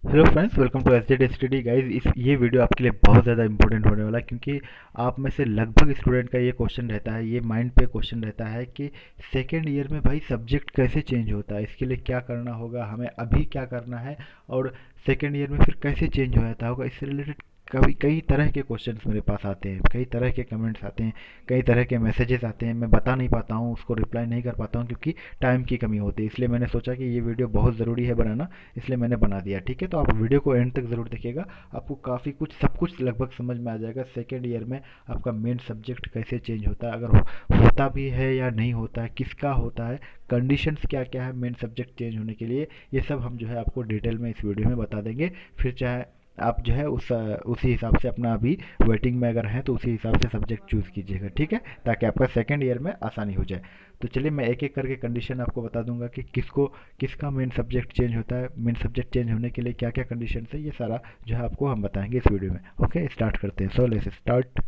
Hello friends, welcome to S Z study guys. इस ये video आपके लिए बहुत ज़्यादा इंपॉर्टेंट होने वाला है, क्योंकि आप में से लगभग स्टूडेंट का ये क्वेश्चन रहता है, ये माइंड पे क्वेश्चन रहता है कि सेकेंड ईयर में भाई सब्जेक्ट कैसे चेंज होता है, इसके लिए क्या करना होगा, हमें अभी क्या करना है, और सेकेंड ईयर में फिर कैसे चेंज हो जाता होगा। इससे रिलेटेड कभी कई तरह के क्वेश्चंस मेरे पास आते हैं, कई तरह के कमेंट्स आते हैं, कई तरह के मैसेजेस आते हैं। मैं बता नहीं पाता हूँ, उसको रिप्लाई नहीं कर पाता हूँ, क्योंकि टाइम की कमी होती है। इसलिए मैंने सोचा कि ये वीडियो बहुत ज़रूरी है बनाना, इसलिए मैंने बना दिया। ठीक है, तो आप वीडियो को एंड तक ज़रूर देखिएगा, आपको काफ़ी कुछ सब कुछ लगभग समझ में आ जाएगा। सेकेंड ईयर में आपका मेन सब्जेक्ट कैसे चेंज होता है, अगर होता भी है या नहीं होता है, किसका होता है, कंडीशंस क्या क्या है मेन सब्जेक्ट चेंज होने के लिए, ये सब हम जो है आपको डिटेल में इस वीडियो में बता देंगे। फिर चाहे आप जो है उसी हिसाब से अपना अभी वेटिंग में अगर हैं तो उसी हिसाब से सब्जेक्ट चूज़ कीजिएगा। ठीक है, ताकि आपका सेकेंड ईयर में आसानी हो जाए। तो चलिए मैं एक एक करके कंडीशन आपको बता दूंगा कि किसका मेन सब्जेक्ट चेंज होता है, मेन सब्जेक्ट चेंज होने के लिए क्या क्या कंडीशन है, ये सारा जो है आपको हम बताएंगे इस वीडियो में। ओके, स्टार्ट करते हैं। So let's start.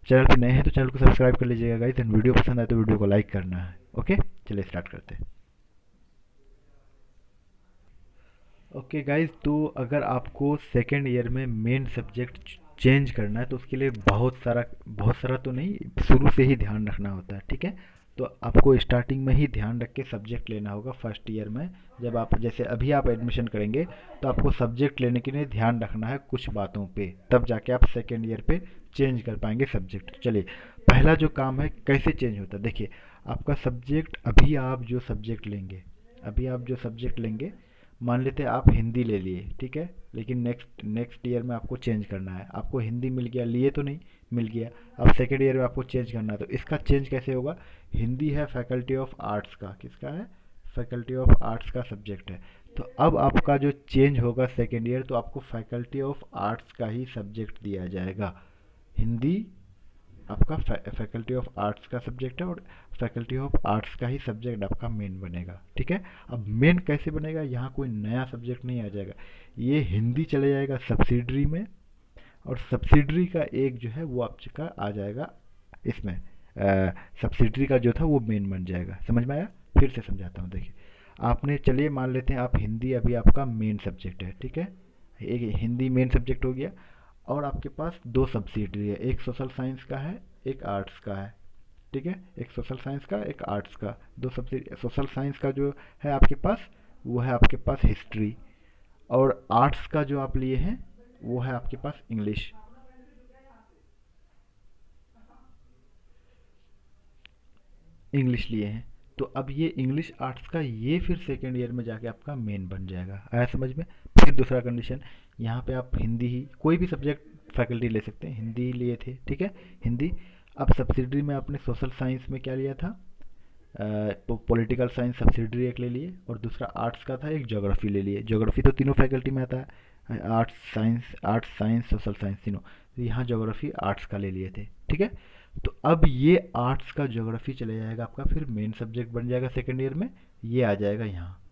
चैनल पे नए हैं तो चैनल को सब्सक्राइब कर लीजिएगा गाइस, एंड वीडियो पसंद आए तो वीडियो को लाइक करना है। ओके, चलिए स्टार्ट करते हैं। ओके गाइज, तो अगर आपको सेकेंड ईयर में मेन सब्जेक्ट चेंज करना है तो उसके लिए बहुत सारा तो नहीं, शुरू से ही ध्यान रखना होता है। ठीक है, तो आपको स्टार्टिंग में ही ध्यान रख के सब्जेक्ट लेना होगा फर्स्ट ईयर में। जब आप जैसे अभी आप एडमिशन करेंगे तो आपको सब्जेक्ट लेने के लिए ध्यान रखना है कुछ बातों पे, तब जाके आप सेकेंड ईयर पे चेंज कर पाएंगे सब्जेक्ट। चलिए, पहला जो काम है कैसे चेंज होता है, देखिए आपका सब्जेक्ट, अभी आप जो सब्जेक्ट लेंगे, मान लेते हैं आप हिंदी ले लिए, ठीक है, लेकिन नेक्स्ट नेक्स्ट ईयर में आपको चेंज करना है। आपको हिंदी मिल गया, लिए तो नहीं, मिल गया, अब सेकेंड ईयर में आपको चेंज करना है। तो इसका चेंज कैसे होगा, हिंदी है फैकल्टी ऑफ आर्ट्स का, किसका है, फैकल्टी ऑफ आर्ट्स का सब्जेक्ट है। तो अब आपका जो चेंज होगा सेकेंड ईयर, तो आपको फैकल्टी ऑफ आर्ट्स का ही सब्जेक्ट दिया जाएगा। हिंदी आपका फैकल्टी ऑफ आर्ट्स का सब्जेक्ट है, और फैकल्टी ऑफ आर्ट्स का ही सब्जेक्ट आपका मेन बनेगा। ठीक है, अब मेन कैसे बनेगा, यहाँ कोई नया सब्जेक्ट नहीं आ जाएगा, ये हिंदी चले जाएगा सब्सिडरी में, और सब्सिडरी का एक जो है वो आपका आ जाएगा इसमें, सब्सिडरी का जो था वो मेन बन जाएगा। समझ में आया, फिर से समझाता हूँ। देखिए, आपने, चलिए मान लेते हैं आप हिंदी अभी आपका मेन सब्जेक्ट है, ठीक है, एक हिंदी मेन सब्जेक्ट हो गया, और आपके पास दो सब्सिडरी है, एक सोशल साइंस का है, एक आर्ट्स का है। ठीक है, एक सोशल साइंस का, एक आर्ट्स का, दो सब्सिडी। सोशल साइंस का जो है आपके पास, वो है आपके पास हिस्ट्री, और आर्ट्स का जो आप लिए हैं वो है आपके पास इंग्लिश। इंग्लिश लिए हैं, तो अब ये इंग्लिश आर्ट्स का ये फिर सेकेंड ईयर में जाके आपका मेन बन जाएगा। आया समझ में। फिर दूसरा कंडीशन, यहाँ पे आप हिंदी ही कोई भी सब्जेक्ट फैकल्टी ले सकते हैं, हिंदी लिए थे, ठीक है, हिंदी। अब सब्सिडरी में आपने सोशल साइंस में क्या लिया था, पॉलिटिकल साइंस सब्सिडरी एक ले लिए, और दूसरा आर्ट्स का था, एक ज्योग्राफी ले लिए। ज्योग्राफी तो तीनों फैकल्टी में आता है, आर्ट्स साइंस सोशल साइंस तीनों, तो यहाँ ज्योग्राफी आर्ट्स का ले लिए थे। ठीक है, तो अब ये आर्ट्स का ज्योग्राफी चले जाएगा आपका, फिर मेन सब्जेक्ट बन जाएगा सेकेंड ईयर में, ये आ जाएगा यहाँ।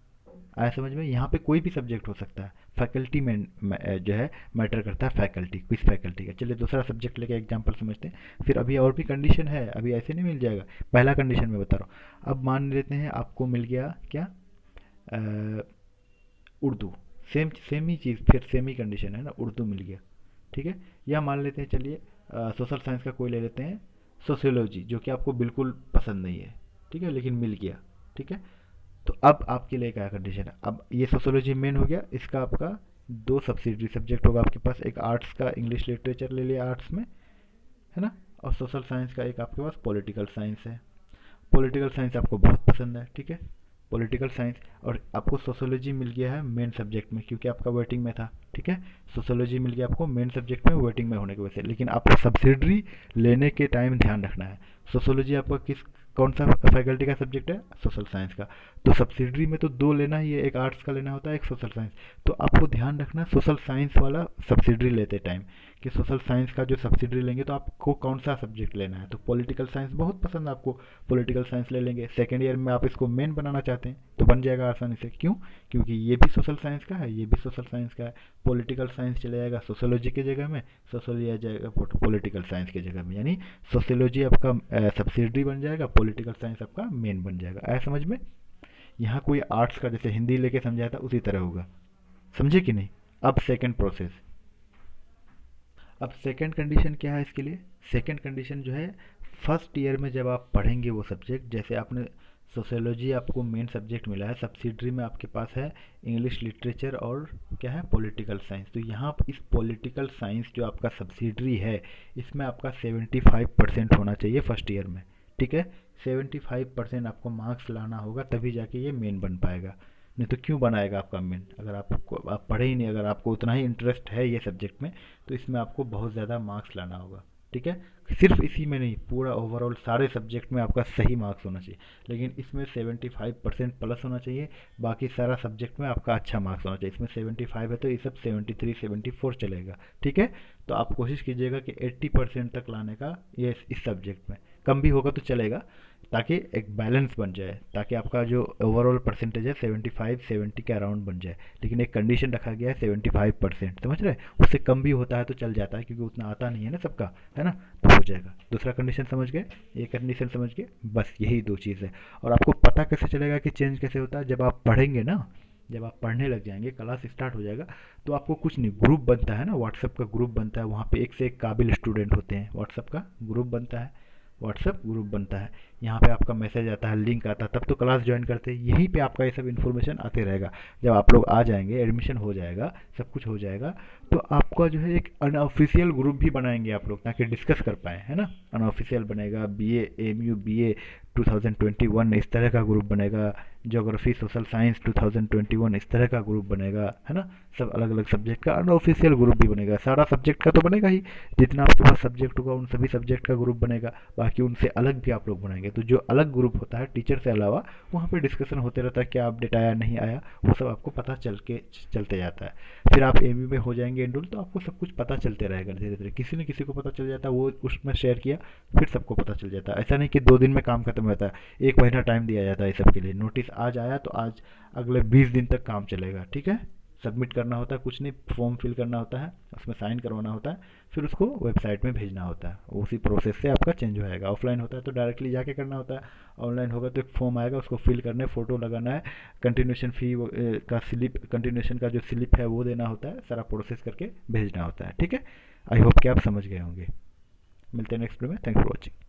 आया समझ में, यहाँ पे कोई भी सब्जेक्ट हो सकता है, फैकल्टी में जो है मैटर करता है, फैकल्टी किस फैकल्टी का। चलिए दूसरा सब्जेक्ट लेके एग्जांपल समझते हैं, फिर अभी और भी कंडीशन है, अभी ऐसे नहीं मिल जाएगा। पहला कंडीशन मैं बता रहा हूँ, अब मान लेते हैं आपको मिल गया क्या, उर्दू, सेम सेम ही चीज़, फिर सेम ही कंडीशन है ना, उर्दू मिल गया। ठीक है, या मान लेते हैं, चलिए सोशल साइंस का कोई ले लेते हैं, सोशियोलॉजी, जो कि आपको बिल्कुल पसंद नहीं है, ठीक है, लेकिन मिल गया। ठीक है, तो अब आपके लिए क्या कंडीशन है, अब ये सोशोलॉजी मेन हो गया, इसका आपका दो सब्सिडरी सब्जेक्ट होगा आपके पास, एक आर्ट्स का इंग्लिश लिटरेचर ले लिया आर्ट्स में, है ना, और सोशल साइंस का एक आपके पास पॉलिटिकल साइंस है। पॉलिटिकल साइंस आपको बहुत पसंद है, ठीक है, पॉलिटिकल साइंस, और आपको सोशोलॉजी मिल गया है मेन सब्जेक्ट में, क्योंकि आपका वेटिंग में था। ठीक है, सोशोलॉजी मिल गया आपको मेन सब्जेक्ट में वेटिंग में होने की वजह से, लेकिन आपको सब्सिडरी लेने के टाइम ध्यान रखना है, सोशोलॉजी आपका कौन सा फैकल्टी का सब्जेक्ट है, सोशल साइंस का। तो सब्सिडरी में तो दो लेना ही है, एक आर्ट्स का लेना होता है, एक सोशल साइंस। तो आपको ध्यान रखना है सोशल साइंस वाला सब्सिडरी लेते टाइम, कि सोशल साइंस का जो सब्सिडरी लेंगे तो आपको कौन सा सब्जेक्ट लेना है। तो पॉलिटिकल साइंस बहुत पसंद है आपको, पॉलिटिकल साइंस ले लेंगे। सेकेंड ईयर में आप इसको मेन बनाना चाहते हैं तो बन जाएगा आसानी से, क्यों, क्योंकि ये भी सोशल साइंस का है, ये भी सोशल साइंस का है। पॉलिटिकल साइंस चले जाएगा सोशोलॉजी की जगह में, सोशोलॉजी आ जाएगा पॉलिटिकल साइंस की जगह में, यानी सोशोलॉजी आपका सब्सिडरी बन जाएगा, पॉलिटिकल साइंस आपका मेन बन जाएगा। आया समझ में। यहाँ कोई आर्ट्स का जैसे हिंदी लेके समझाया था उसी तरह होगा, समझे कि नहीं। अब सेकंड प्रोसेस, अब सेकंड कंडीशन क्या है इसके लिए? सेकंड कंडीशन जो है, फर्स्ट ईयर में जब आप पढ़ेंगे वो सब्जेक्ट, जैसे आपने सोशियोलॉजी आपको मेन सब्जेक्ट मिला है, सब्सिडरी में आपके पास है इंग्लिश लिटरेचर और क्या है, पॉलिटिकल साइंस। तो यहाँ पर इस पॉलिटिकल साइंस जो आपका सब्सिडरी है, इसमें आपका 75% होना चाहिए फर्स्ट ईयर में, ठीक है। 75% आपको मार्क्स लाना होगा, तभी जाके ये मेन बन पाएगा। नहीं तो क्यों बनाएगा आपका मेन, अगर आपको आप पढ़े ही नहीं, अगर आपको उतना ही इंटरेस्ट है ये सब्जेक्ट में, तो इसमें आपको बहुत ज़्यादा मार्क्स लाना होगा, ठीक है। सिर्फ इसी में नहीं, पूरा ओवरऑल सारे सब्जेक्ट में आपका सही मार्क्स होना चाहिए, लेकिन इसमें 75% प्लस होना चाहिए। बाकी सारा सब्जेक्ट में आपका अच्छा मार्क्स होना चाहिए। इसमें 75 है तो ये सब 73 74 चलेगा, ठीक है। तो आप कोशिश कीजिएगा कि 80% तक लाने का ये इस सब्जेक्ट में। कम भी होगा तो चलेगा, ताकि एक बैलेंस बन जाए, ताकि आपका जो ओवरऑल परसेंटेज है 75 70 के अराउंड बन जाए। लेकिन एक कंडीशन रखा गया है 75%, समझ रहे हैं? उससे कम भी होता है तो चल जाता है, क्योंकि उतना आता नहीं है ना सबका, है ना, तो हो जाएगा। दूसरा कंडीशन समझ गए, ये कंडीशन समझ गए, बस यही दो चीज़ है। और आपको पता कैसे चलेगा कि चेंज कैसे होता है? जब आप पढ़ेंगे ना, जब आप पढ़ने लग जाएंगे, क्लास स्टार्ट हो जाएगा, तो आपको कुछ नहीं, ग्रुप बनता है ना, व्हाट्सएप का ग्रुप बनता है, वहाँ पे एक से एक काबिल स्टूडेंट होते हैं, व्हाट्सएप का ग्रुप बनता है, व्हाट्सएप ग्रुप बनता है, यहाँ पे आपका मैसेज आता है, लिंक आता है, तब तो क्लास ज्वाइन करते हैं, यहीं पे आपका ये सब इन्फॉर्मेशन आते रहेगा। जब आप लोग आ जाएंगे, एडमिशन हो जाएगा, सब कुछ हो जाएगा, तो आपका जो है एक अनऑफिशियल ग्रुप भी बनाएंगे आप लोग, ताकि डिस्कस कर पाए, है ना। अनऑफिशियल बनेगा, BA MU BA 2021 इस तरह का ग्रुप बनेगा, ज्योग्राफी सोशल साइंस 2021 इस तरह का ग्रुप बनेगा, है ना। सब अलग अलग सब्जेक्ट का अनऑफिशियल ग्रुप भी बनेगा, सारा सब्जेक्ट का तो बनेगा ही, जितना आपके पास सब्जेक्ट होगा उन सभी सब्जेक्ट का ग्रुप बनेगा। बाकी उनसे अलग भी आप लोग बनाएंगे, तो जो अलग ग्रुप होता है टीचर से अलावा, वहाँ पे डिस्कशन होते रहता है, क्या अपडेट आया नहीं आया, वो सब आपको पता चलते जाता है। फिर आप एमयू में हो जाएंगे एनरोल, तो आपको सब कुछ पता चलते रहेगा धीरे धीरे, किसी न किसी को पता चल जाता है, वो उसमें शेयर किया, फिर सबको पता चल जाता है। ऐसा नहीं कि 2 दिन में काम खत्म होता है, 1 महीना टाइम दिया जाता है ये सब के लिए। नोटिस आज आया तो आज अगले 20 दिन तक काम चलेगा, ठीक है। सबमिट करना होता है, कुछ नहीं, फॉर्म फिल करना होता है, उसमें साइन करवाना होता है, फिर उसको वेबसाइट में भेजना होता है, उसी प्रोसेस से आपका चेंज हो जाएगा। ऑफलाइन होता है तो डायरेक्टली जाके करना होता है, ऑनलाइन होगा तो एक फॉर्म आएगा, उसको फिल करना है, फ़ोटो लगाना है, कंटिन्यूशन फ़ी का स्लिप, कंटिन्यूशन का जो स्लिप है वो देना होता है, सारा प्रोसेस करके भेजना होता है, ठीक है। आई होप कि आप समझ गए होंगे। मिलते हैं नेक्स्ट वीडियो में, थैंक्स फॉर वॉचिंग।